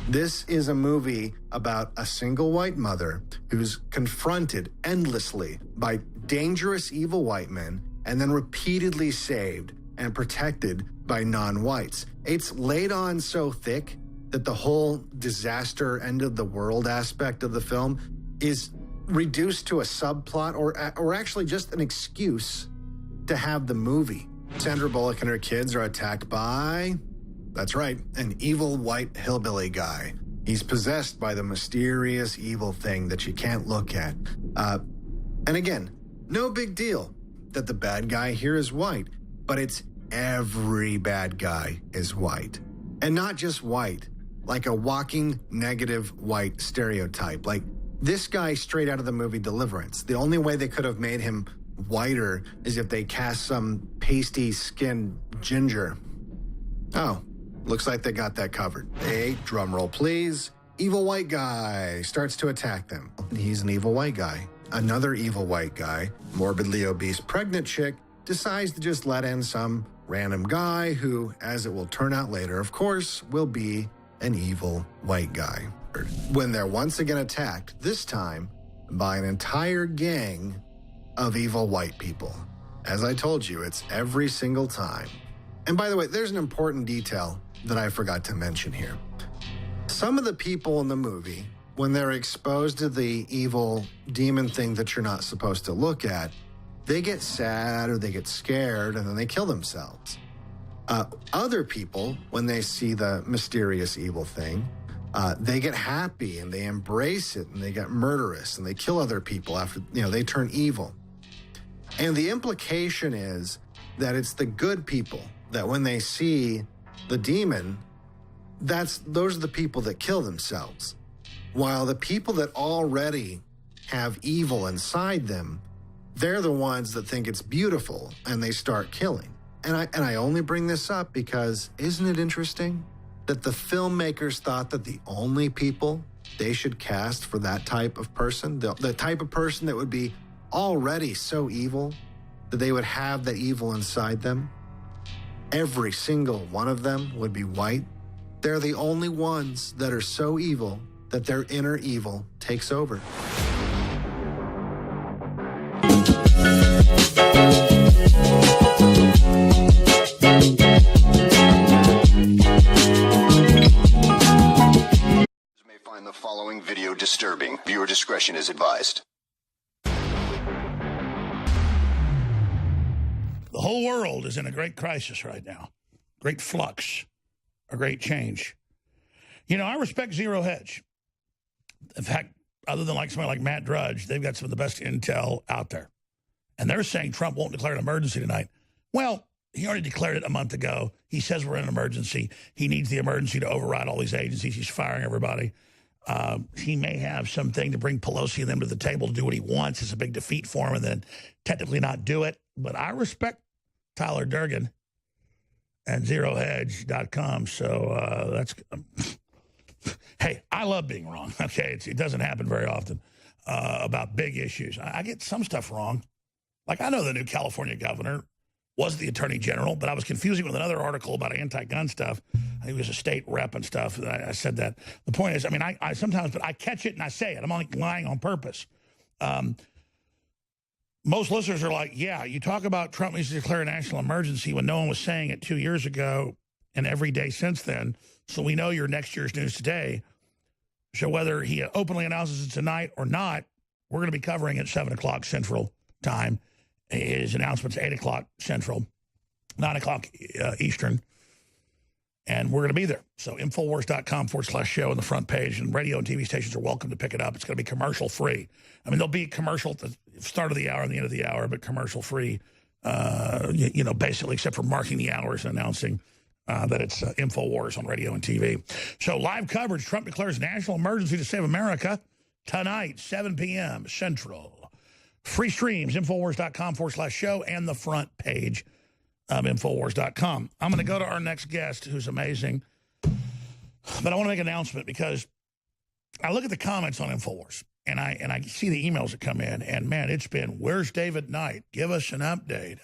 This is a movie about a single white mother who's confronted endlessly by dangerous evil white men and then repeatedly saved and protected by non-whites. It's laid on so thick that the whole disaster end of the world aspect of the film is reduced to a subplot or actually just an excuse to have the movie. Sandra Bullock and her kids are attacked by, that's right, an evil white hillbilly guy. He's possessed by the mysterious evil thing that you can't look at. And again, no big deal that the bad guy here is white, but it's every bad guy is white. And not just white, like a walking negative white stereotype. Like this guy straight out of the movie Deliverance. The only way they could have made him whiter is if they cast some pasty-skinned ginger. Oh, looks like they got that covered. Hey, drum roll please. Evil white guy starts to attack them. He's an evil white guy. Another evil white guy, morbidly obese pregnant chick, decides to just let in some random guy who, as it will turn out later, of course, will be an evil white guy. When they're once again attacked, this time by an entire gang of evil white people. As I told you, it's every single time. And by the way, there's an important detail that I forgot to mention here. Some of the people in the movie, when they're exposed to the evil demon thing that you're not supposed to look at, they get sad or they get scared and then they kill themselves. Other people, when they see the mysterious evil thing, they get happy and they embrace it and they get murderous and they kill other people after, they turn evil. And the implication is that it's the good people that when they see the demon, those are the people that kill themselves. While the people that already have evil inside them, they're the ones that think it's beautiful and they start killing. And I only bring this up because isn't it interesting that the filmmakers thought that the only people they should cast for that type of person, the type of person that would be already so evil that they would have that evil inside them, every single one of them would be white. They're the only ones that are so evil that their inner evil takes over. May find the following video disturbing. Viewer discretion is advised. The whole world is in a great crisis right now, great flux, a great change. I respect Zero Hedge. In fact, other than somebody like Matt Drudge, they've got some of the best intel out there. And they're saying Trump won't declare an emergency tonight. Well, he already declared it a month ago. He says we're in an emergency. He needs the emergency to override all these agencies. He's firing everybody. He may have something to bring Pelosi and them to the table to do what he wants. It's a big defeat for him and then technically not do it. But I respect Tyler Durden and ZeroHedge.com. So that's... Hey, I love being wrong, okay? It doesn't happen very often about big issues. I get some stuff wrong. Like, I know the new California governor was the attorney general, but I was confusing with another article about anti-gun stuff. I think it was a state rep and stuff. And I said that. The point is, I sometimes, but I catch it and I say it. I'm only lying on purpose. Most listeners are like, yeah, you talk about Trump needs to declare a national emergency when no one was saying it 2 years ago and every day since then. So we know your next year's news today. So whether he openly announces it tonight or not, we're going to be covering at 7 o'clock Central Time. His announcement's 8 o'clock Central, 9 o'clock Eastern. And we're going to be there. So Infowars.com/show on the front page. And radio and TV stations are welcome to pick it up. It's going to be commercial free. There'll be commercial at the start of the hour and the end of the hour, but commercial free, basically except for marking the hours and announcing that it's Infowars on radio and TV. So live coverage, Trump declares national emergency to save America tonight, 7 p.m. Central. Free streams, Infowars.com/show and the front page of Infowars.com. I'm going to go to our next guest, who's amazing. But I want to make an announcement because I look at the comments on Infowars, and I see the emails that come in, and, man, it's been, where's David Knight? Give us an update.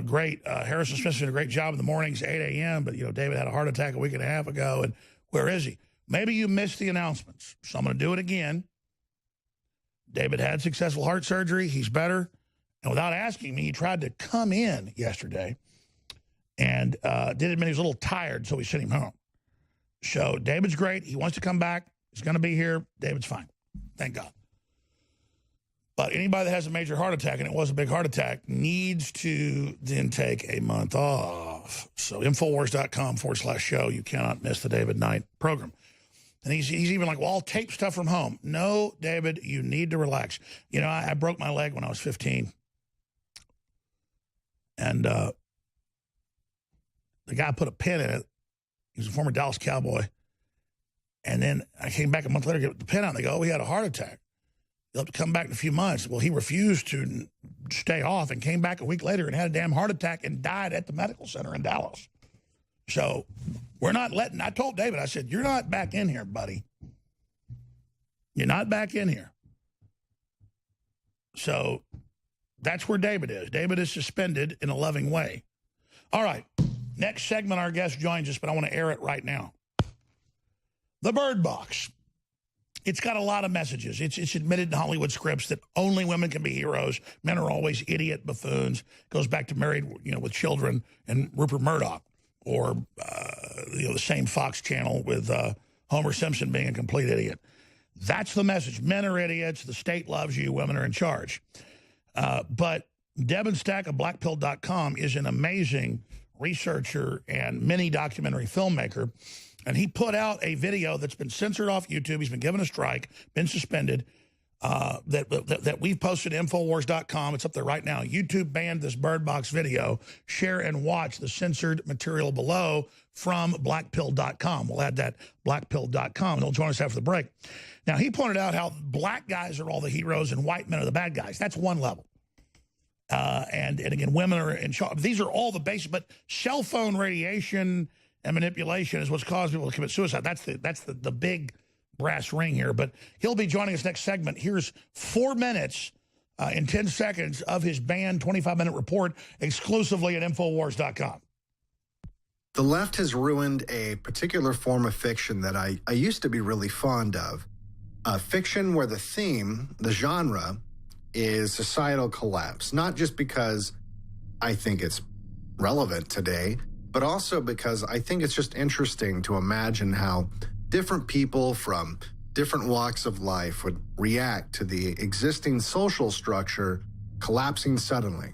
Great. Harrison Smith's doing a great job in the mornings, 8 a.m., but, David had a heart attack a week and a half ago, and Where is he? Maybe you missed the announcements, so I'm going to do it again. David had successful heart surgery. He's better. And without asking me, he tried to come in yesterday and did admit he was a little tired, so we sent him home. So David's great. He wants to come back. He's going to be here. David's fine. Thank God. But anybody that has a major heart attack, and it was a big heart attack, needs to then take a month off. So Infowars.com/show. You cannot miss the David Knight program. And he's even like, well, I'll tape stuff from home. No, David, you need to relax. You know, I broke my leg when I was 15. And the guy put a pin in it. He was a former Dallas Cowboy. And then I came back a month later, get the pin out, and they go, oh, he had a heart attack. You'll have to come back in a few months. Well, he refused to stay off and came back a week later and had a damn heart attack and died at the medical center in Dallas. So we're not letting, I told David, I said, you're not back in here, buddy. You're not back in here. So that's where David is. David is suspended in a loving way. All right. Next segment, our guest joins us, but I want to air it right now. The Bird Box. It's got a lot of messages. It's admitted in Hollywood scripts that only women can be heroes. Men are always idiot buffoons. Goes back to Married, with Children and Rupert Murdoch, or the same Fox channel with Homer Simpson being a complete idiot. That's the message. Men are idiots. The state loves you. Women are in charge. But Devin Stack of blackpill.com is an amazing researcher and mini documentary filmmaker. And he put out a video that's been censored off YouTube. He's been given a strike, been suspended, that we've posted at Infowars.com. It's up there right now. YouTube banned this Bird Box video. Share and watch the censored material below from blackpill.com. We'll add that, blackpill.com, and he'll join us after the break. Now, he pointed out how black guys are all the heroes and white men are the bad guys. That's one level. And again, women are in charge. These are all the basic, but cell phone radiation and manipulation is what's caused people to commit suicide. That's the big brass ring here. But he'll be joining us next segment. Here's 4 minutes and 10 seconds of his banned 25-minute report exclusively at Infowars.com. The left has ruined a particular form of fiction that I used to be really fond of. Fiction where the theme, the genre, is societal collapse. Not just because I think it's relevant today, but also because I think it's just interesting to imagine how different people from different walks of life would react to the existing social structure collapsing suddenly.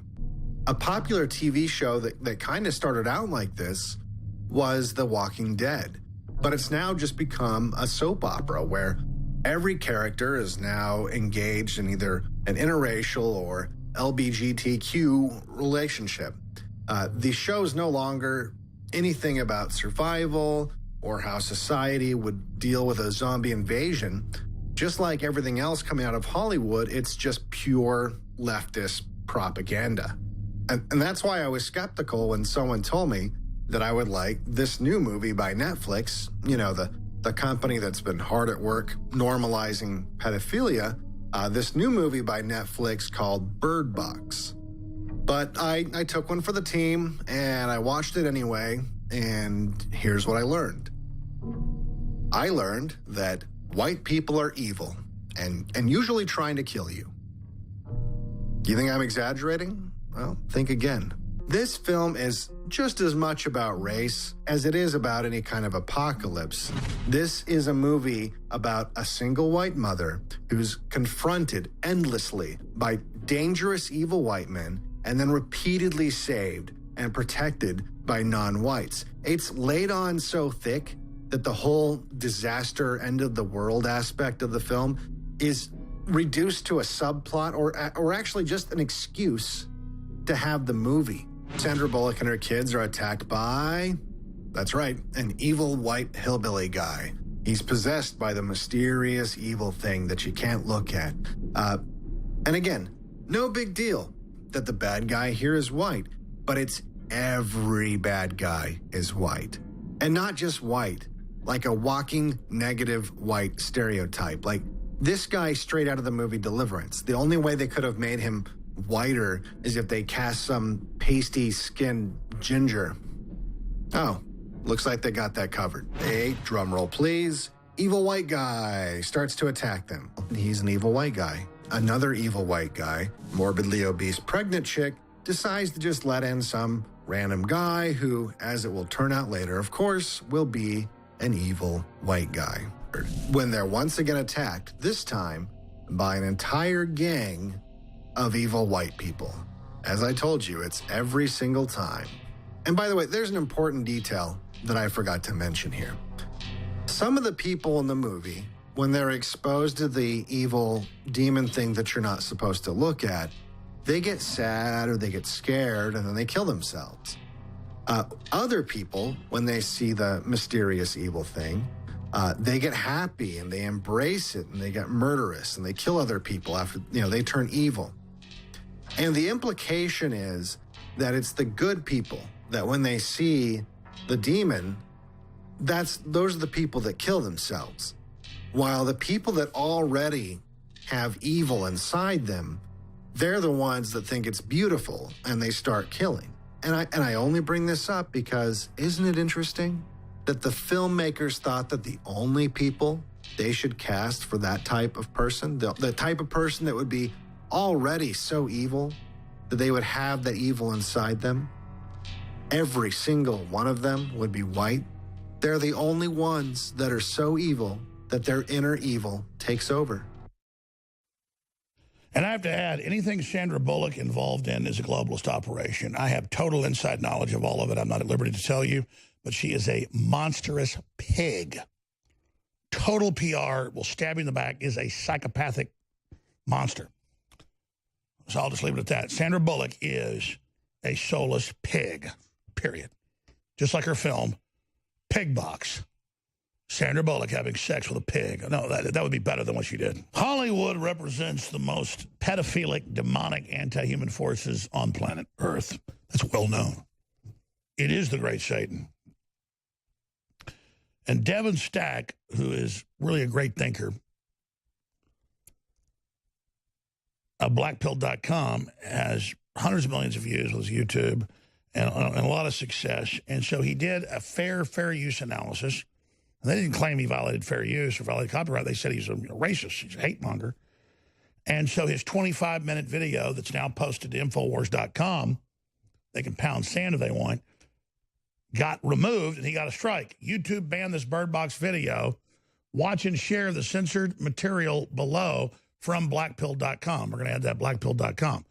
A popular TV show that kind of started out like this was The Walking Dead, but it's now just become a soap opera where every character is now engaged in either an interracial or LGBTQ relationship. The show is no longer anything about survival or how society would deal with a zombie invasion. Just like everything else coming out of Hollywood, it's just pure leftist propaganda. And that's why I was skeptical when someone told me that I would like this new movie by Netflix, the company that's been hard at work normalizing pedophilia, this new movie by Netflix called Bird Box. But I took one for the team, and I watched it anyway, and here's what I learned. I learned that white people are evil and usually trying to kill you. Do you think I'm exaggerating? Well, think again. This film is just as much about race as it is about any kind of apocalypse. This is a movie about a single white mother who's confronted endlessly by dangerous evil white men and then repeatedly saved and protected by non-whites. It's laid on so thick that the whole disaster end of the world aspect of the film is reduced to a subplot or actually just an excuse to have the movie. Sandra Bullock and her kids are attacked by, that's right, an evil white hillbilly guy. He's possessed by the mysterious evil thing that you can't look at. And again, no big deal that the bad guy here is white, but it's every bad guy is white. And not just white, like a walking negative white stereotype. Like this guy straight out of the movie Deliverance. The only way they could have made him whiter is if they cast some pasty-skinned ginger. Oh, looks like they got that covered. They, drumroll please, evil white guy starts to attack them. He's an evil white guy. Another evil white guy, morbidly obese pregnant chick, decides to just let in some random guy who, as it will turn out later, of course, will be an evil white guy. When they're once again attacked, this time by an entire gang of evil white people. As I told you, it's every single time. And by the way, there's an important detail that I forgot to mention here. Some of the people in the movie, when they're exposed to the evil demon thing that you're not supposed to look at, they get sad or they get scared and then they kill themselves. Other people, when they see the mysterious evil thing, they get happy and they embrace it and they get murderous and they kill other people after, they turn evil. And the implication is that it's the good people that when they see the demon, those are the people that kill themselves. While the people that already have evil inside them, they're the ones that think it's beautiful and they start killing. And I only bring this up because isn't it interesting that the filmmakers thought that the only people they should cast for that type of person, the type of person that would be already so evil that they would have that evil inside them, every single one of them would be white. They're the only ones that are so evil that their inner evil takes over. And I have to add, anything Sandra Bullock involved in is a globalist operation. I have total inside knowledge of all of it. I'm not at liberty to tell you, but she is a monstrous pig. Total PR, will stab you in the back, is a psychopathic monster. So I'll just leave it at that. Sandra Bullock is a soulless pig, period. Just like her film, Pig Box. Sandra Bullock having sex with a pig. No, that would be better than what she did. Hollywood represents the most pedophilic, demonic, anti-human forces on planet Earth. That's well known. It is the great Satan. And Devin Stack, who is really a great thinker, Blackpill.com has hundreds of millions of views with his YouTube and a lot of success. And so he did a fair use analysis. And they didn't claim he violated fair use or violated copyright. They said he's a racist. He's a hate monger. And so his 25-minute video that's now posted to Infowars.com, they can pound sand if they want, got removed and he got a strike. YouTube banned this Bird Box video. Watch and share the censored material below from Blackpill.com. We're going to add that Blackpill.com.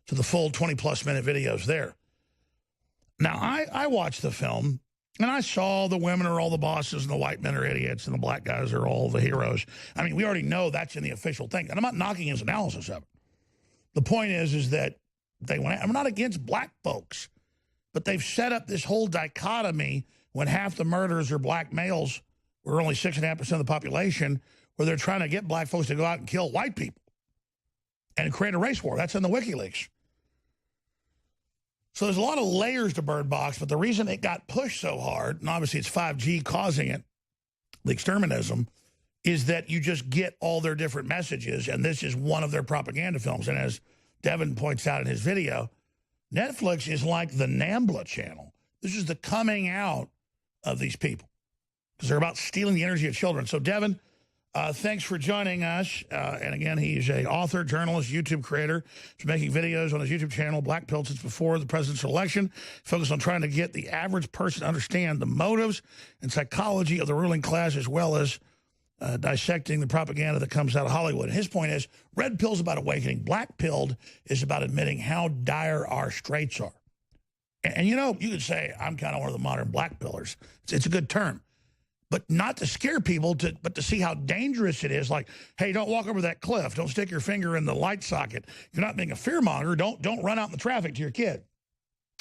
So the full 20-plus minute videos there. Now, I watched the film, and I saw the women are all the bosses and the white men are idiots and the black guys are all the heroes. I mean, we already know that's in the official thing. And I'm not knocking his analysis of it. The point is that I'm not against black folks, but they've set up this whole dichotomy when half the murders are black males, we're only 6.5% of the population, where they're trying to get black folks to go out and kill white people and create a race war. That's in the WikiLeaks. So there's a lot of layers to Bird Box, but the reason it got pushed so hard, and obviously it's 5G causing it, the exterminism, is that you just get all their different messages, and this is one of their propaganda films. And as Devin points out in his video, Netflix is like the NAMBLA channel. This is the coming out of these people because they're about stealing the energy of children. So, Devin, thanks for joining us. And again, he's an author, journalist, YouTube creator. He's making videos on his YouTube channel, Black Pill, since before the presidential election, focused on trying to get the average person to understand the motives and psychology of the ruling class, as well as dissecting the propaganda that comes out of Hollywood. And his point is, red pill's about awakening. Black pilled is about admitting how dire our straits are. And you know, you could say, I'm kind of one of the modern black pillars. It's a good term. But not to scare people, but to see how dangerous it is. Like, hey, don't walk over that cliff. Don't stick your finger in the light socket. You're not being a fearmonger. Don't run out in the traffic to your kid.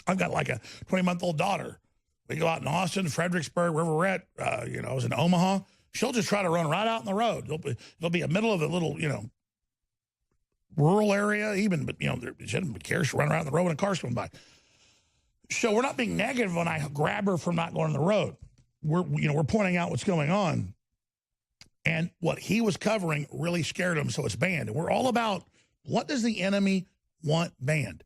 I've got like a 20-month-old daughter. We go out in Austin, Fredericksburg, wherever we're at. I was in Omaha. She'll just try to run right out in the road. It'll be a middle of a little, rural area even, but, she doesn't care. She'll run around the road when a car's coming by. So we're not being negative when I grab her from not going on the road. We're pointing out what's going on. And what he was covering really scared him, so it's banned. And we're all about, what does the enemy want banned?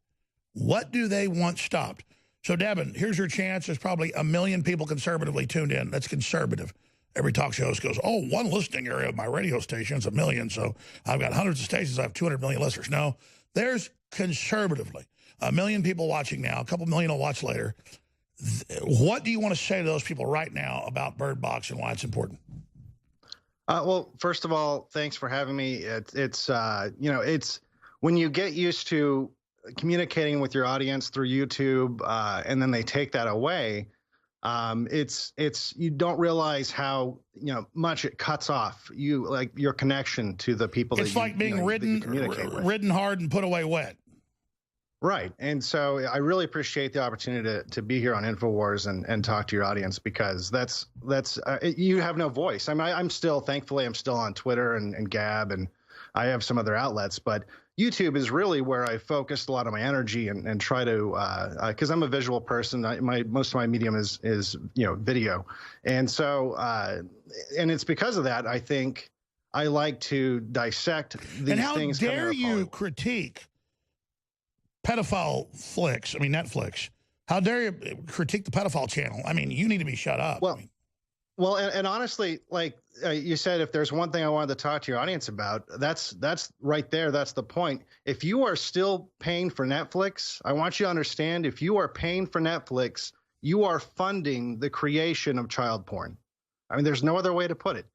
What do they want stopped? So, Devin, here's your chance. There's probably 1 million people conservatively tuned in. That's conservative. Every talk show host goes, oh, one listening area of my radio station is 1 million. So I've got hundreds of stations. I have 200 million listeners. No, there's conservatively 1 million people watching now. A couple million will watch later. What do you want to say to those people right now about Bird Box and why it's important? Well, first of all, thanks for having me. It's when you get used to communicating with your audience through YouTube, and then they take that away. You don't realize how much it cuts off your connection to the people. It's like being ridden hard and put away wet. Right. And so I really appreciate the opportunity to be here on InfoWars and talk to your audience, because you have no voice. I mean, thankfully I'm still on Twitter and Gab, and I have some other outlets, but YouTube is really where I focused a lot of my energy and try to, because I'm a visual person. Most of my medium is video, and so and it's because of that I think I like to dissect these things. And how dare you critique pedophile flicks? I mean, Netflix. How dare you critique the pedophile channel? I mean, you need to be shut up. Well, and honestly, like you said, if there's one thing I wanted to talk to your audience about, that's right there. That's the point. If you are still paying for Netflix, I want you to understand, if you are paying for Netflix, you are funding the creation of child porn. I mean, there's no other way to put it.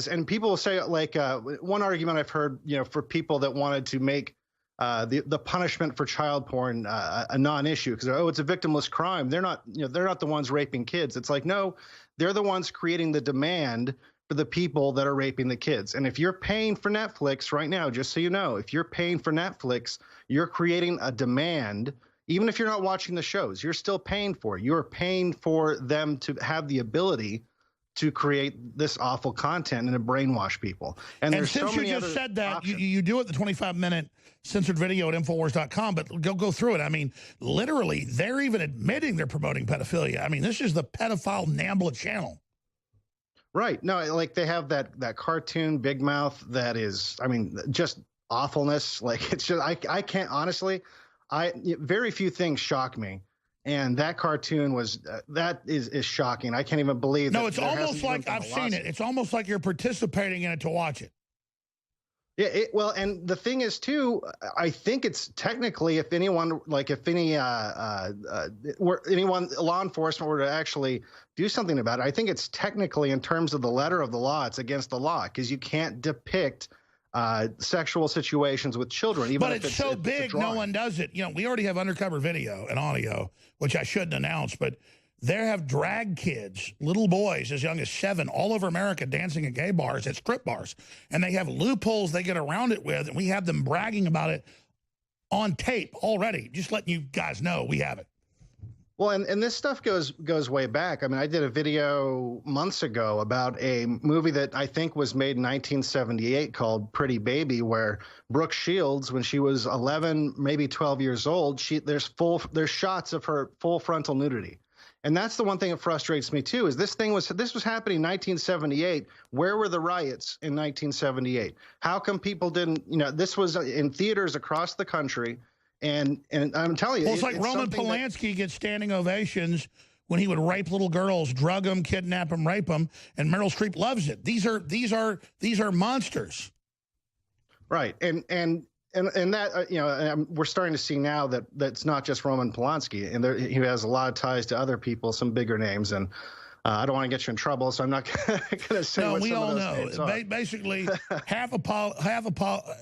And people will say, like, one argument I've heard, for people that wanted to make the punishment for child porn a non-issue, because it's a victimless crime. They're not the ones raping kids. It's like, no, they're the ones creating the demand for the people that are raping the kids. And if you're paying for Netflix right now, just so you know, if you're paying for Netflix, you're creating a demand. Even if you're not watching the shows, you're still paying for it. You're paying for them to have the ability to create this awful content and to brainwash people. And there's since so many you just said that, options. you do it the 25-minute censored video at Infowars.com, but go through it. I mean, literally, they're even admitting they're promoting pedophilia. I mean, this is the pedophile NAMBLA channel. Right. No, like they have that cartoon Big Mouth that is, I mean, just awfulness. Like, it's just, I can't, honestly, very few things shock me. And that cartoon was, that is shocking. I can't even believe that. No, it's almost like I've seen it. It's almost like you're participating in it to watch it. Yeah, well, and the thing is, too, I think it's technically, if anyone, like if any, law enforcement were to actually do something about it, I think it's technically, in terms of the letter of the law, it's against the law, because you can't depict sexual situations with children. Even but if it's so big, no one does it. We already have undercover video and audio, which I shouldn't announce, but there have drag kids, little boys as young as 7, all over America dancing at gay bars, at strip bars. And they have loopholes they get around it with, and we have them bragging about it on tape already. Just letting you guys know we have it. Well, and this stuff goes way back. I mean, I did a video months ago about a movie that I think was made in 1978 called Pretty Baby, where Brooke Shields, when she was 11, maybe 12 years old, there's shots of her full frontal nudity. And that's the one thing that frustrates me, too, is this was happening in 1978. Where were the riots in 1978? How come people didn't, this was in theaters across the country. And I'm telling you, well, it's like Roman Polanski gets standing ovations when he would rape little girls, drug them, kidnap them, rape them, and Meryl Streep loves it. These are monsters. Right, and that we're starting to see now that that's not just Roman Polanski, and he has a lot of ties to other people, some bigger names, and I don't want to get you in trouble, so I'm not going to say. No, what we some all of those know. Names are. Basically,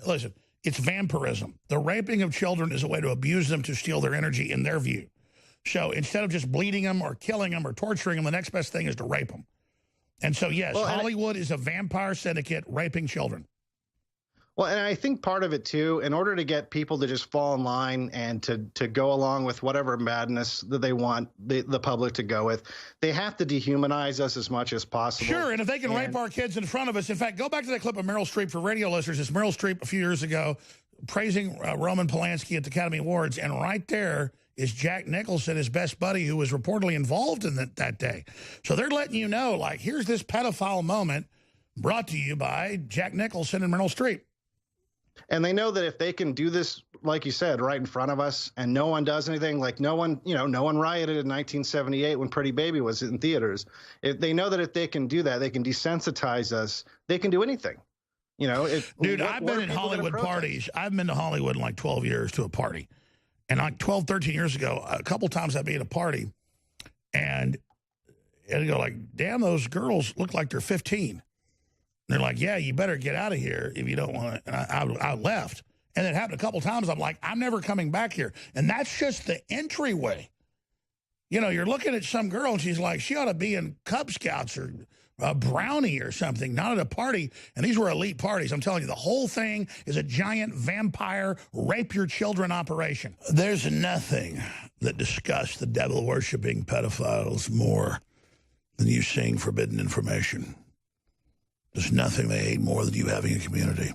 listen. It's vampirism. The raping of children is a way to abuse them, to steal their energy, in their view. So instead of just bleeding them or killing them or torturing them, the next best thing is to rape them. And so, yes, Hollywood is a vampire syndicate raping children. Well, and I think part of it, too, in order to get people to just fall in line and to go along with whatever madness that they want the public to go with, they have to dehumanize us as much as possible. Sure, and if they can rape our kids in front of us. In fact, go back to that clip of Meryl Streep for radio listeners. It's Meryl Streep a few years ago praising Roman Polanski at the Academy Awards, and right there is Jack Nicholson, his best buddy, who was reportedly involved in that day. So they're letting you know, like, here's this pedophile moment brought to you by Jack Nicholson and Meryl Streep. And they know that if they can do this, like you said, right in front of us, and no one does anything, like no one rioted in 1978 when Pretty Baby was in theaters. If they know that if they can do that, they can desensitize us. They can do anything. You know, dude, I've been in Hollywood parties. I've been to Hollywood in like 12 years to a party. And like 12, 13 years ago, a couple times I'd be at a party and it'd go like, damn, those girls look like they're 15. And they're like, yeah, you better get out of here if you don't want it. And I left. And it happened a couple times. I'm like, I'm never coming back here. And that's just the entryway. You know, you're looking at some girl and she's like, she ought to be in Cub Scouts or a Brownie or something, not at a party. And these were elite parties. I'm telling you, the whole thing is a giant vampire rape your children operation. There's nothing that disgusts the devil-worshipping pedophiles more than you seeing forbidden information. There's nothing they hate more than you having a community.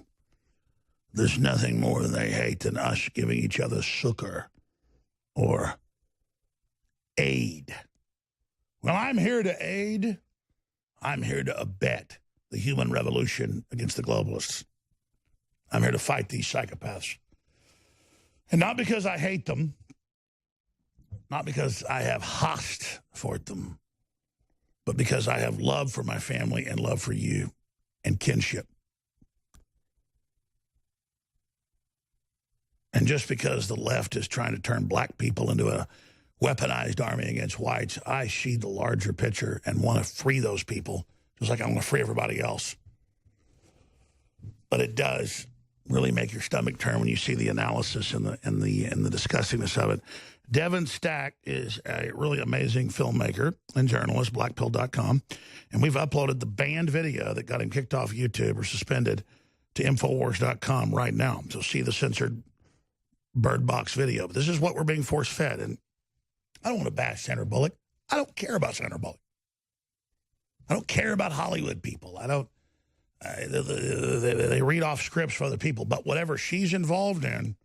There's nothing more than they hate than us giving each other succor or aid. Well, I'm here to aid. I'm here to abet the human revolution against the globalists. I'm here to fight these psychopaths. And not because I hate them, not because I have Hass for them, but because I have love for my family and love for you and kinship. And just because the left is trying to turn black people into a weaponized army against whites, I see the larger picture and want to free those people, just like I want to free everybody else. But it does really make your stomach turn when you see the analysis and the disgustingness of it. Devin Stack is a really amazing filmmaker and journalist, blackpill.com, and we've uploaded the banned video that got him kicked off YouTube or suspended to Infowars.com right now. So see the censored Bird Box video. But this is what we're being force-fed, and I don't want to bash Sandra Bullock. I don't care about Sandra Bullock. I don't care about Hollywood people. I don't. They read off scripts for other people, but whatever she's involved in,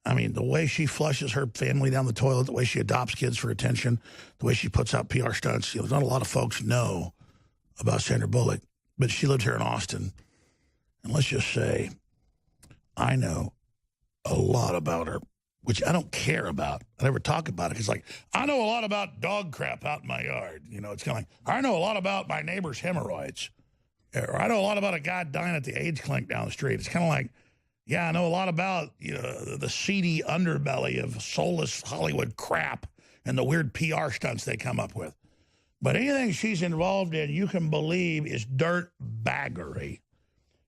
I mean, the way she flushes her family down the toilet, the way she adopts kids for attention, the way she puts out PR stunts, you know, not a lot of folks know about Sandra Bullock, but she lived here in Austin, and let's just say I know a lot about her, which I don't care about. I never talk about it. It's like, I know a lot about dog crap out in my yard. You know, it's kind of like, I know a lot about my neighbor's hemorrhoids. Or I know a lot about a guy dying at the AIDS clinic down the street. It's kind of like, yeah, I know a lot about, you know, the seedy underbelly of soulless Hollywood crap and the weird PR stunts they come up with. But anything she's involved in, you can believe, is dirt baggery.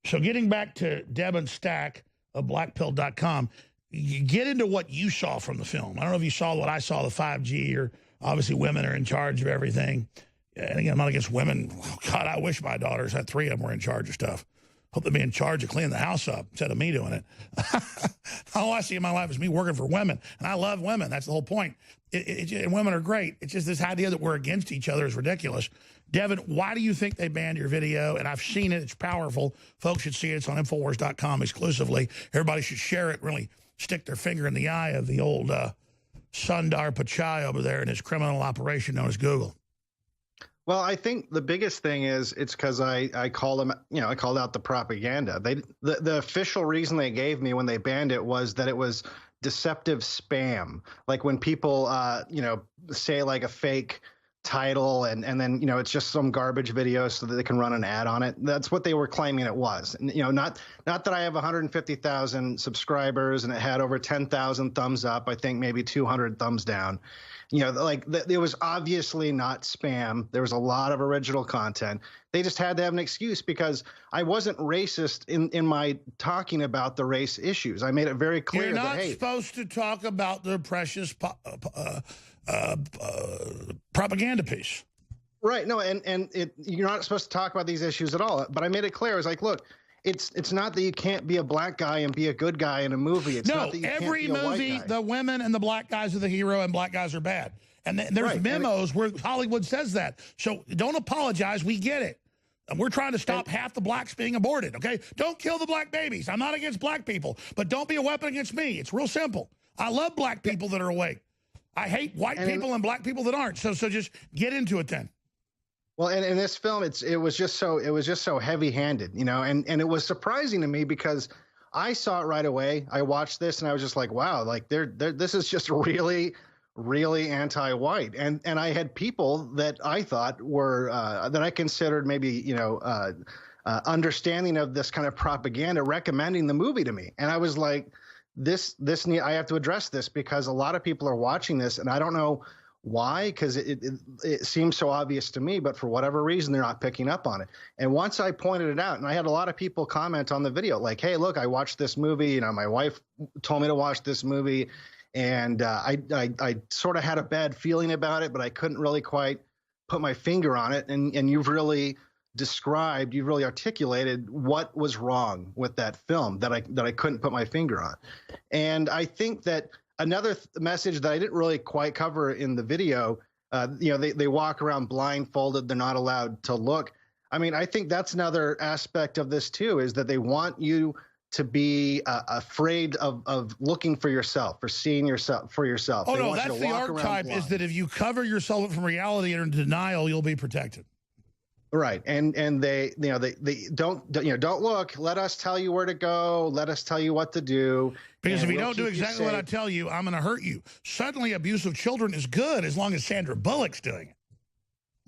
So getting back to Devin Stack of blackpill.com, you get into what you saw from the film. I don't know if you saw what I saw, the 5G, or obviously women are in charge of everything. And again, I'm not against women. God, I wish my daughters had 3 of them were in charge of stuff. Hope they'd be in charge of cleaning the house up instead of me doing it. All I see in my life is me working for women. And I love women. That's the whole point. And women are great. It's just this idea that we're against each other is ridiculous. Devin, why do you think they banned your video? And I've seen it. It's powerful. Folks should see it. It's on Infowars.com exclusively. Everybody should share it, really stick their finger in the eye of the old Sundar Pichai over there in his criminal operation known as Google. Well, I think the biggest thing is it's because I called them, you know, I called out the propaganda. The official reason they gave me when they banned it was that it was deceptive spam. Like when people, you know, say like a fake title and then, you know, it's just some garbage video so that they can run an ad on it. That's what they were claiming it was. And, you know, not that I have 150,000 subscribers and it had over 10,000 thumbs up. I think maybe 200 thumbs down. You know, like it was obviously not spam. There was a lot of original content. They just had to have an excuse because I wasn't racist in my talking about the race issues. I made it very clear You're not that, hey, supposed to talk about the precious propaganda piece. Right. No, and you're not supposed to talk about these issues at all. But I made it clear. I was like, look, it's not that you can't be a black guy and be a good guy in a movie. It's not that you every can't be a movie, white guy. the women and the black guys are the hero and black guys are bad. And there's Right. memos where Hollywood says that. So don't apologize. We get it. And we're trying to stop half the blacks being aborted, okay? Don't kill the black babies. I'm not against black people, but don't be a weapon against me. It's real simple. I love black people that are awake. I hate white people and black people that aren't. So just get into it then. Well, and in this film, it was just so heavy-handed, you know, and it was surprising to me because I saw it right away. I watched this and I was just like, wow, like this is just really, really anti-white. And I had people that I thought were that I considered maybe, you know, understanding of this kind of propaganda recommending the movie to me. And I was like, I have to address this because a lot of people are watching this and I don't know why, because it seems so obvious to me, but for whatever reason, they're not picking up on it. And once I pointed it out, and I had a lot of people comment on the video, like, hey, look, I watched this movie. You know, my wife told me to watch this movie, and I sort of had a bad feeling about it, but I couldn't really quite put my finger on it. And you've really articulated what was wrong with that film that I couldn't put my finger on. And I think that another message that I didn't really quite cover in the video, you know, they walk around blindfolded. They're not allowed to look. I mean, I think that's another aspect of this too, is that they want you to be afraid of looking for yourself, for seeing yourself for yourself. Oh, they no, that's the archetype, is that if you cover yourself from reality and are in denial, you'll be protected. Right. And they, you know, they don't look, let us tell you where to go. Let us tell you what to do. Because if you don't do exactly what I tell you, I'm going to hurt you. Suddenly abuse of children is good as long as Sandra Bullock's doing it.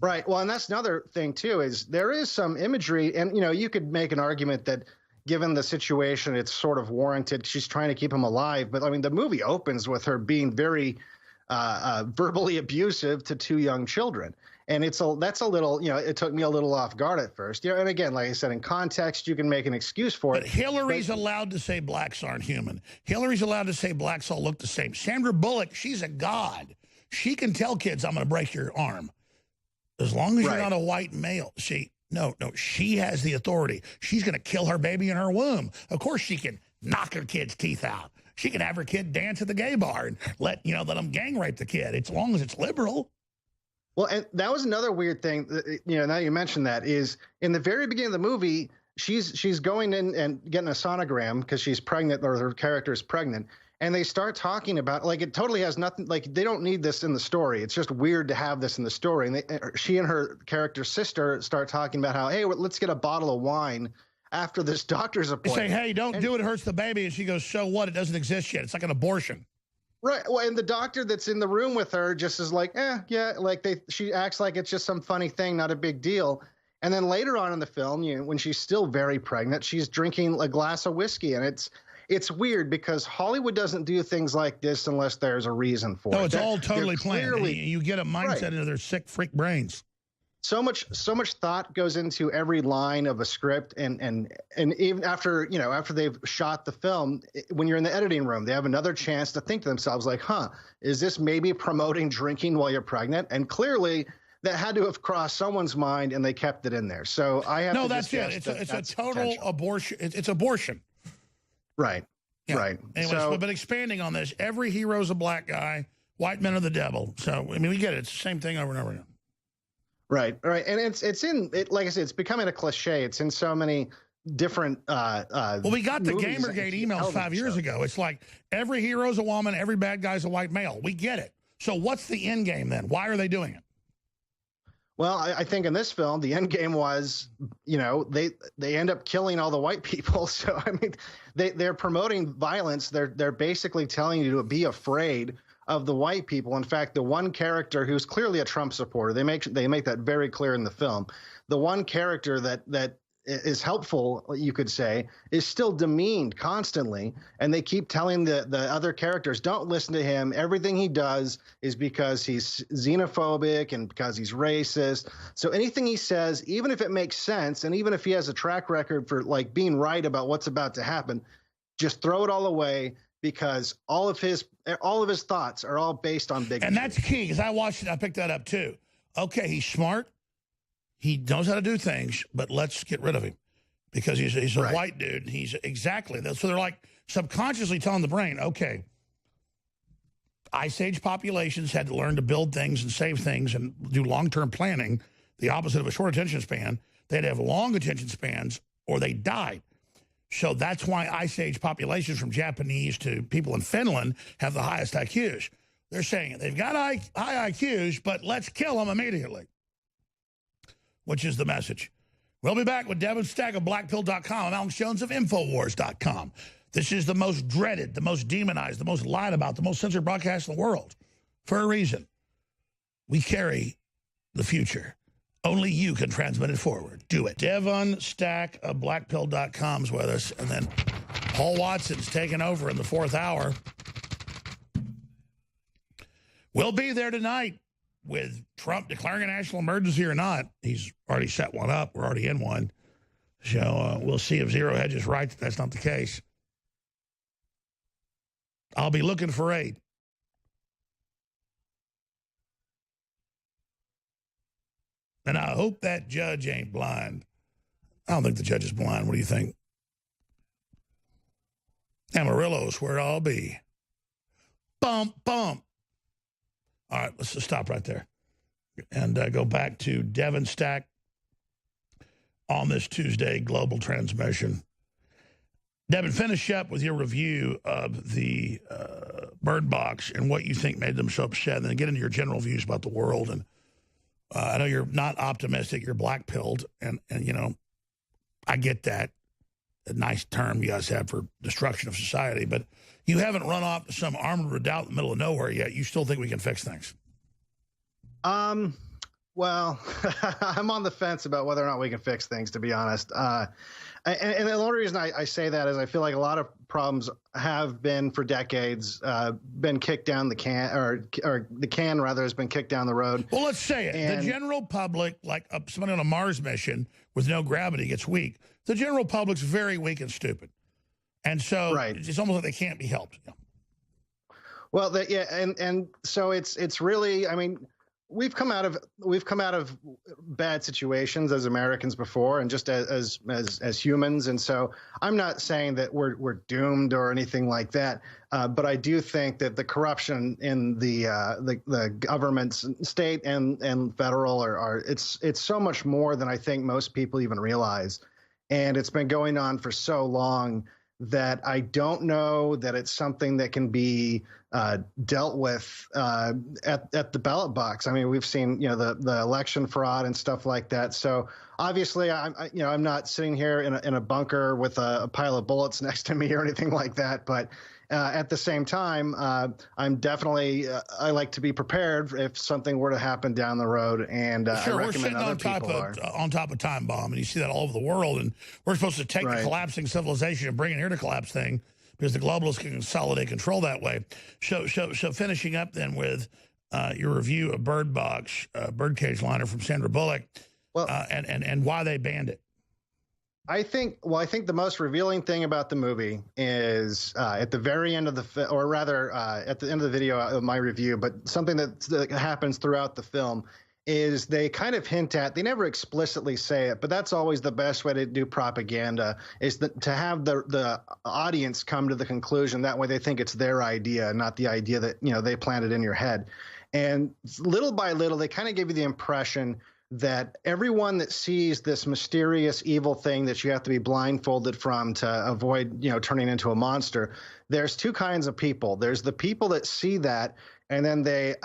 Right. Well, and that's another thing too, is there is some imagery, and, you know, you could make an argument that given the situation, it's sort of warranted. She's trying to keep him alive. But I mean, the movie opens with her being very verbally abusive to two young children. And that's a little, you know, it took me a little off guard at first. You know, and again, like I said, in context, you can make an excuse for it. But Hillary's allowed to say blacks aren't human. Hillary's allowed to say blacks all look the same. Sandra Bullock, she's a god. She can tell kids, I'm going to break your arm. As long as you're not a white male. No, she has the authority. She's going to kill her baby in her womb. Of course she can knock her kid's teeth out. She can have her kid dance at the gay bar and let them gang rape the kid. As long as it's liberal. Well, and that was another weird thing, you know, now you mentioned that, is in the very beginning of the movie, she's going in and getting a sonogram because she's pregnant, or her character is pregnant. And they start talking about, like, it totally has nothing, like, they don't need this in the story. It's just weird to have this in the story. And she and her character's sister start talking about how, hey, let's get a bottle of wine after this doctor's appointment. They say, hey, don't do it. It hurts the baby. And she goes, so what? It doesn't exist yet. It's like an abortion. Right. Well, and the doctor that's in the room with her just is like, yeah, like she acts like it's just some funny thing, not a big deal. And then later on in the film, when she's still very pregnant, she's drinking a glass of whiskey. And it's weird because Hollywood doesn't do things like this unless there's a reason for it. No, it's all totally planned. You get a mindset into their sick freak brains. So much thought goes into every line of a script, and even after they've shot the film, when you're in the editing room, they have another chance to think to themselves like, is this maybe promoting drinking while you're pregnant? And clearly that had to have crossed someone's mind, and they kept it in there. So I have to that's it. It's a total abortion. It's abortion. Right. Yeah. Right. Anyways, but expanding on this, every hero's a black guy. White men are the devil. So I mean, we get it. It's the same thing over and over again. Right, and it's in it, like I said, it's becoming a cliche. It's in so many different. Well, we got the Gamergate emails 5 years ago. It's like every hero's a woman, every bad guy's a white male. We get it. So what's the end game then? Why are they doing it? Well, I think in this film, the end game was, they end up killing all the white people. So I mean, they're promoting violence. They're basically telling you to be afraid of the white people. In fact, the one character who's clearly a Trump supporter, they make that very clear in the film. The one character that is helpful, you could say, is still demeaned constantly, and they keep telling the other characters, don't listen to him. Everything he does is because he's xenophobic and because he's racist. So anything he says, even if it makes sense, and even if he has a track record for like being right about what's about to happen, just throw it all away, because all of his thoughts are all based on bigotry. And that's key, because I watched it. I picked that up too. Okay, he's smart. He knows how to do things, but let's get rid of him because he's a white dude. He's exactly that. So they're like subconsciously telling the brain, okay, Ice Age populations had to learn to build things and save things and do long-term planning, the opposite of a short attention span. They had to have long attention spans or they died. So that's why Ice Age populations, from Japanese to people in Finland, have the highest IQs. They're saying they've got high IQs, but let's kill them immediately, which is the message. We'll be back with Devin Stack of Blackpill.com and Alex Jones of Infowars.com. This is the most dreaded, the most demonized, the most lied about, the most censored broadcast in the world. For a reason. We carry the future. Only you can transmit it forward. Do it. Devin Stack of Blackpill.com is with us. And then Paul Watson's taking over in the 4th hour. We'll be there tonight with Trump declaring a national emergency or not. He's already set one up. We're already in one. So we'll see if Zero Hedge is right that that's not the case. I'll be looking for aid. And I hope that judge ain't blind. I don't think the judge is blind. What do you think? Amarillo's where I'll be. Bump, bump. All right, let's just stop right there and go back to Devin Stack on this Tuesday global transmission. Devin, finish up with your review of the Bird Box and what you think made them so upset, and then get into your general views about the world. And I know you're not optimistic, you're black-pilled, and you know, I get that. A nice term you guys have for destruction of society, but you haven't run off to some armored redoubt in the middle of nowhere yet. You still think we can fix things? Well, I'm on the fence about whether or not we can fix things, to be honest. And the only reason I say that is I feel like a lot of problems have been for decades been kicked down the can, or the can rather has been kicked down the road. Well, let's say it. The general public, like somebody on a Mars mission with no gravity, gets weak. The general public's very weak and stupid. And so it's almost like they can't be helped. Yeah. Well, and so it's really, I mean, we've come out of bad situations as Americans before, and just as humans. And so I'm not saying that we're doomed or anything like that. But I do think that the corruption in the governments, state and federal, it's so much more than I think most people even realize. And it's been going on for so long that I don't know that it's something that can be dealt with at the ballot box. I mean, we've seen, you know, the election fraud and stuff like that. So obviously, I'm not sitting here in a bunker with a pile of bullets next to me or anything like that. But at the same time, I'm definitely I like to be prepared if something were to happen down the road. And sure, I we're sitting on top of time bomb, and you see that all over the world. And we're supposed to take the collapsing civilization and bring it here to collapse thing, because the globalists can consolidate control that way. So finishing up then with your review of Bird Box, Birdcage Liner from Sandra Bullock, and why they banned it. I think the most revealing thing about the movie is at the very end of at the end of the video of my review, but something that happens throughout the film is they kind of hint at, they never explicitly say it, but that's always the best way to do propaganda, is to have the audience come to the conclusion. That way they think it's their idea, not the idea that, you know, they planted in your head. And little by little, they kind of give you the impression that everyone that sees this mysterious evil thing that you have to be blindfolded from to avoid, you know, turning into a monster, there's two kinds of people. There's the people that see that, and then they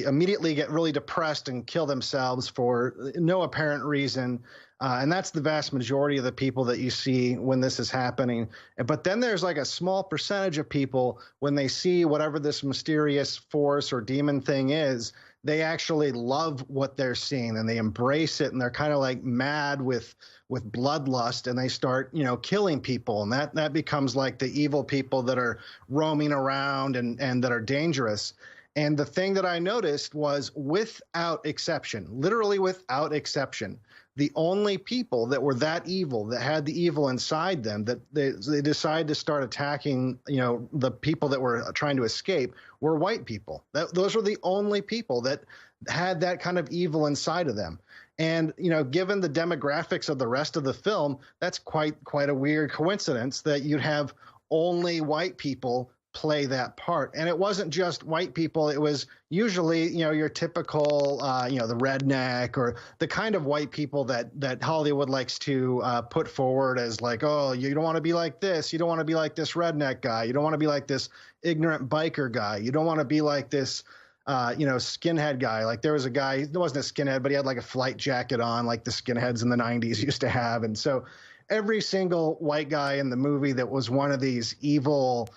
immediately get really depressed and kill themselves for no apparent reason. And that's the vast majority of the people that you see when this is happening. But then there's like a small percentage of people, when they see whatever this mysterious force or demon thing is, they actually love what they're seeing and they embrace it, and they're kind of like mad with bloodlust, and they start, you know, killing people. And that becomes like the evil people that are roaming around and that are dangerous. And the thing that I noticed was, without exception, literally without exception, the only people that were that evil, that had the evil inside them, that they decided to start attacking, you know, the people that were trying to escape, were white people. Those were the only people that had that kind of evil inside of them. And, you know, given the demographics of the rest of the film, that's quite a weird coincidence that you'd have only white people play that part. And it wasn't just white people. It was usually, you know, your typical, you know, the redneck, or the kind of white people that Hollywood likes to put forward as like, oh, you don't want to be like this. You don't want to be like this redneck guy. You don't want to be like this ignorant biker guy. You don't want to be like this, skinhead guy. Like there was a guy, he wasn't a skinhead, but he had like a flight jacket on, like the skinheads in the 90s used to have. And so every single white guy in the movie that was one of these evil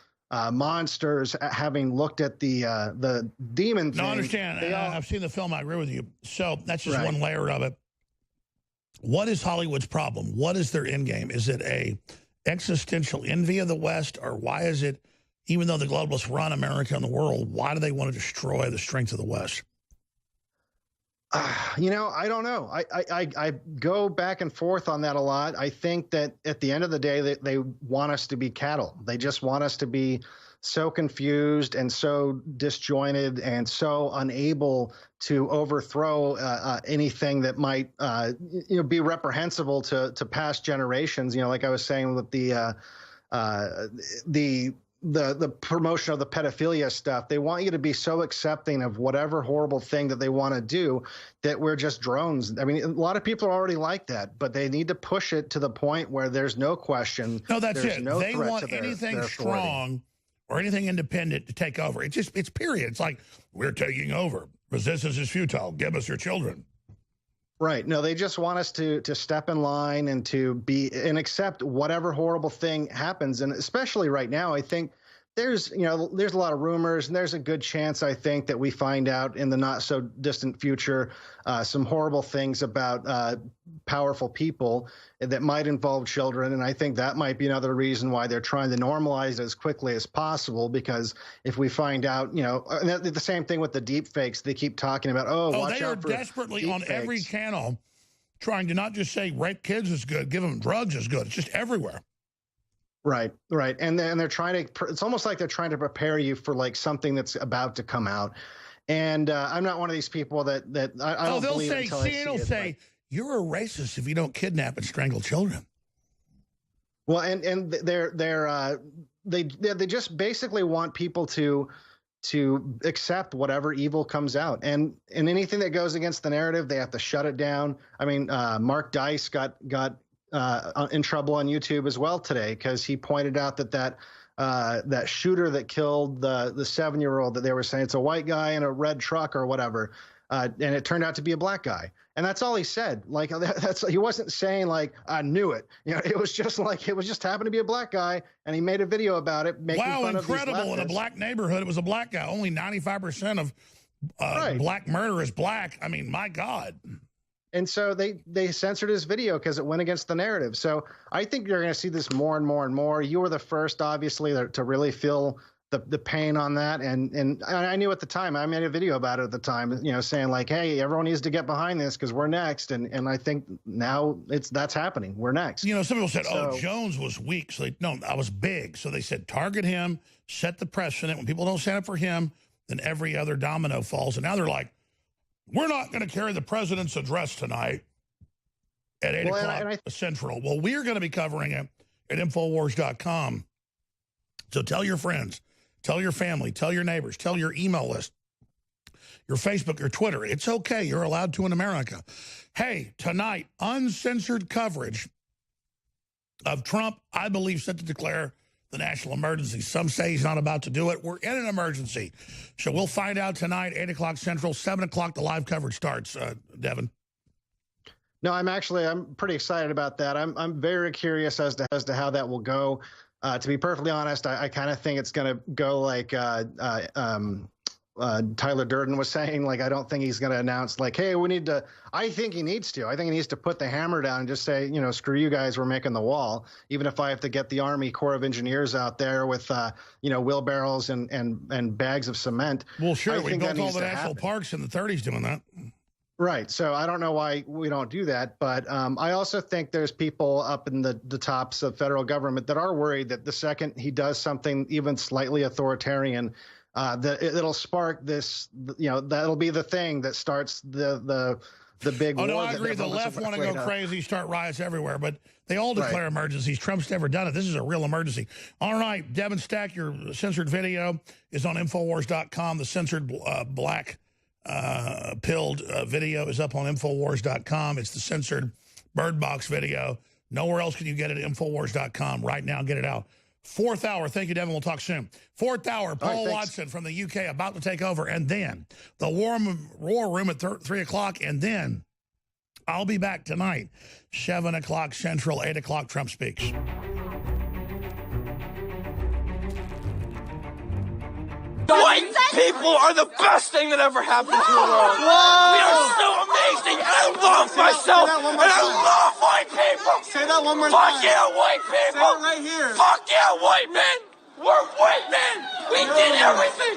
monsters, having looked at the demon thing. No, I understand. I've seen the film. I agree with you. So that's just one layer of it. What is Hollywood's problem? What is their end game? Is it a existential envy of the West, or why is it, even though the globalists run America and the world, why do they want to destroy the strength of the West? I don't know. I go back and forth on that a lot. I think that at the end of the day, they want us to be cattle. They just want us to be so confused and so disjointed and so unable to overthrow anything that might be reprehensible to past generations. Like I was saying with the promotion of the pedophilia stuff, they want you to be so accepting of whatever horrible thing that they want to do that we're just drones. I mean, a lot of people are already like that, but they need to push it to the point where there's no question. No, that's it. No they want anything their strong or anything independent to take over. It's period. It's like, we're taking over. Resistance is futile. Give us your children. Right. No, they just want us to step in line and to be and accept whatever horrible thing happens. And especially right now, I think there's a lot of rumors, and there's a good chance, I think, that we find out in the not so distant future some horrible things about powerful people that might involve children. And I think that might be another reason why they're trying to normalize it as quickly as possible, because if we find out, and the same thing with the deep fakes, they keep talking about, watch they are out for desperately on fakes. Every channel trying to not just say rape kids is good, give them drugs is good. It's just everywhere. Right. And they're trying to, it's almost like they're trying to prepare you for like something that's about to come out. And I'm not one of these people that I don't they'll believe say, until I see CNN will it, say, you're a racist if you don't kidnap and strangle children. Well, and they just basically want people to accept whatever evil comes out, and anything that goes against the narrative, they have to shut it down. I mean, Mark Dice got in trouble on YouTube as well today, because he pointed out that shooter that killed the 7-year-old, that they were saying it's a white guy in a red truck or whatever, and it turned out to be a black guy. And that's all he said. Like he wasn't saying like, I knew it. It was just like, it was just happened to be a black guy, and he made a video about it, making fun of these leftists. Wow, incredible. In a black neighborhood, it was a black guy. Only 95% of black murder is black. I mean, my God. And so they censored his video because it went against the narrative. So I think you're going to see this more and more and more. You were the first, obviously, to really feel the pain on that. And I knew at the time, I made a video about it at the time, saying like, hey, everyone needs to get behind this because we're next. And I think now that's happening. We're next. Some people said, Jones was weak. So no, I was big. So they said, target him, set the precedent. When people don't stand up for him, then every other domino falls. And now they're like, we're not going to carry the president's address tonight at 8 o'clock Central. Well, we're going to be covering it at Infowars.com. So tell your friends, tell your family, tell your neighbors, tell your email list, your Facebook, your Twitter. It's okay. You're allowed to in America. Hey, tonight, uncensored coverage of Trump, I believe, set to declare the national emergency. Some say he's not about to do it. We're in an emergency. So we'll find out tonight, 8 o'clock Central, 7 o'clock, the live coverage starts, Devin. No, I'm pretty excited about that. I'm very curious as to how that will go. To be perfectly honest, I kind of think it's going to go like Tyler Durden was saying. Like, I don't think he's going to announce like, hey, we need to. I think he needs to. I think he needs to put the hammer down and just say, screw you guys, we're making the wall. Even if I have to get the Army Corps of Engineers out there with, wheelbarrows and bags of cement. Well, sure, we built all the national parks in the 30s doing that. Right. So I don't know why we don't do that. But I also think there's people up in the tops of federal government that are worried that the second he does something even slightly authoritarian, that it'll spark this, that'll be the thing that starts the big war. Oh, no, I agree. The left want to go crazy, start riots everywhere, but they all declare emergencies. Trump's never done it. This is a real emergency. All right, Devin Stack, your censored video is on Infowars.com. The censored black pilled video is up on Infowars.com. It's the censored Bird Box video. Nowhere else can you get it at Infowars.com. Right now, get it out. Fourth hour. Thank you, Devin. We'll talk soon. Fourth hour. Paul thanks. Watson from the UK about to take over. And then the War Room at 3 o'clock. And then I'll be back tonight, 7 o'clock Central, 8 o'clock Trump Speaks. White people are the best thing that ever happened to the world. We are so amazing, and I love myself, and I love white people. Say that one more time. Fuck yeah, white people. Say it right here. Fuck yeah, white men. We're white men. We did everything.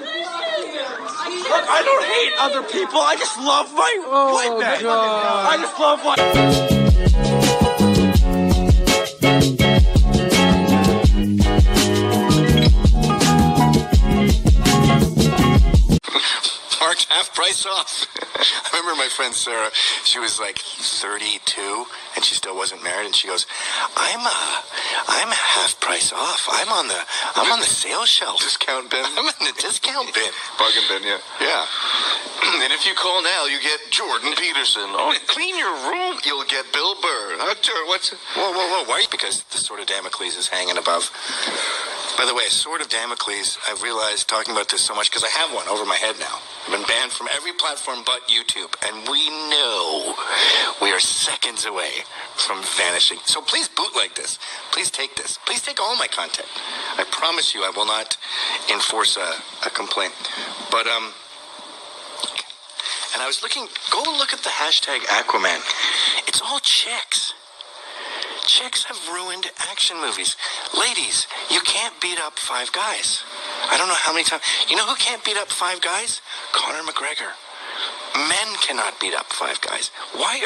Look, I don't hate other people. I just love my white men. God. I just love white. Marked half price off. I remember my friend Sarah, she was like 32 and she still wasn't married, and she goes, I'm half price off. I'm on the sales shelf. Discount bin. I'm in the discount bin. Bargain bin, yeah. Yeah. And if you call now, you get Jordan Peterson. Oh, clean your room. You'll get Bill Burr. Whoa. Why? Because the sword of Damocles is hanging above. By the way, sword of Damocles, I've realized talking about this so much because I have one over my head now. I've been banned from every platform but YouTube, and we know we are seconds away from vanishing. So please bootleg this. Please take this. Please take all my content. I promise you I will not enforce a complaint. But, and I was looking, go look at the hashtag Aquaman. It's all chicks. Chicks have ruined action movies. Ladies, you can't beat up 5 guys. I don't know how many times. You know who can't beat up 5 guys? Conor McGregor. Men cannot beat up 5 guys. Why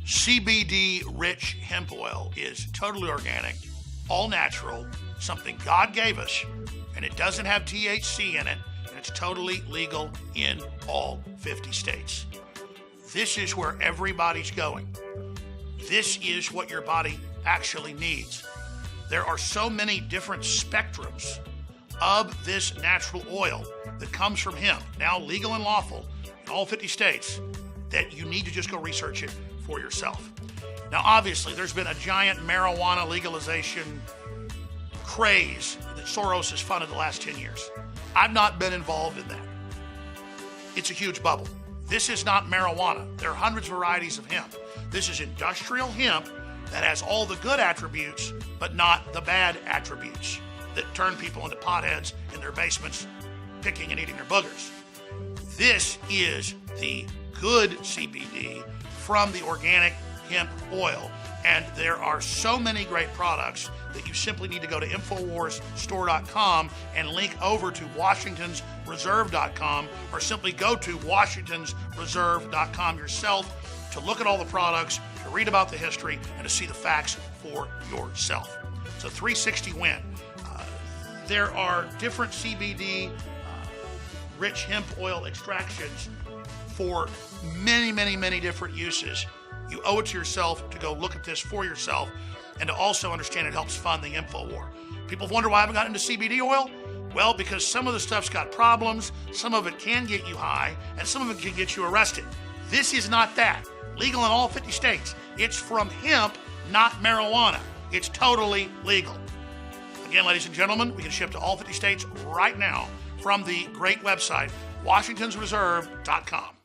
CBD-rich hemp oil is totally organic, all natural, something God gave us, and it doesn't have THC in it, and it's totally legal in all 50 states. This is where everybody's going. This is what your body actually needs. There are so many different spectrums of this natural oil that comes from hemp, now legal and lawful in all 50 states, that you need to just go research it for yourself. Now, obviously, there's been a giant marijuana legalization craze that Soros has funded the last 10 years. I've not been involved in that. It's a huge bubble. This is not marijuana. There are hundreds of varieties of hemp. This is industrial hemp that has all the good attributes, but not the bad attributes that turn people into potheads in their basements, picking and eating their boogers. This is the good CBD from the organic hemp oil. And there are so many great products that you simply need to go to InfoWarsStore.com and link over to WashingtonsReserve.com, or simply go to WashingtonsReserve.com yourself to look at all the products, to read about the history, and to see the facts for yourself. It's a 360 win. There are different CBD rich hemp oil extractions for many, many, many different uses. You owe it to yourself to go look at this for yourself, and to also understand it helps fund the InfoWar. People have wondered why I haven't gotten into CBD oil. Well, because some of the stuff's got problems, some of it can get you high, and some of it can get you arrested. This is not that. Legal in all 50 states. It's from hemp, not marijuana. It's totally legal. Again, ladies and gentlemen, we can ship to all 50 states right now from the great website, Washington'sReserve.com.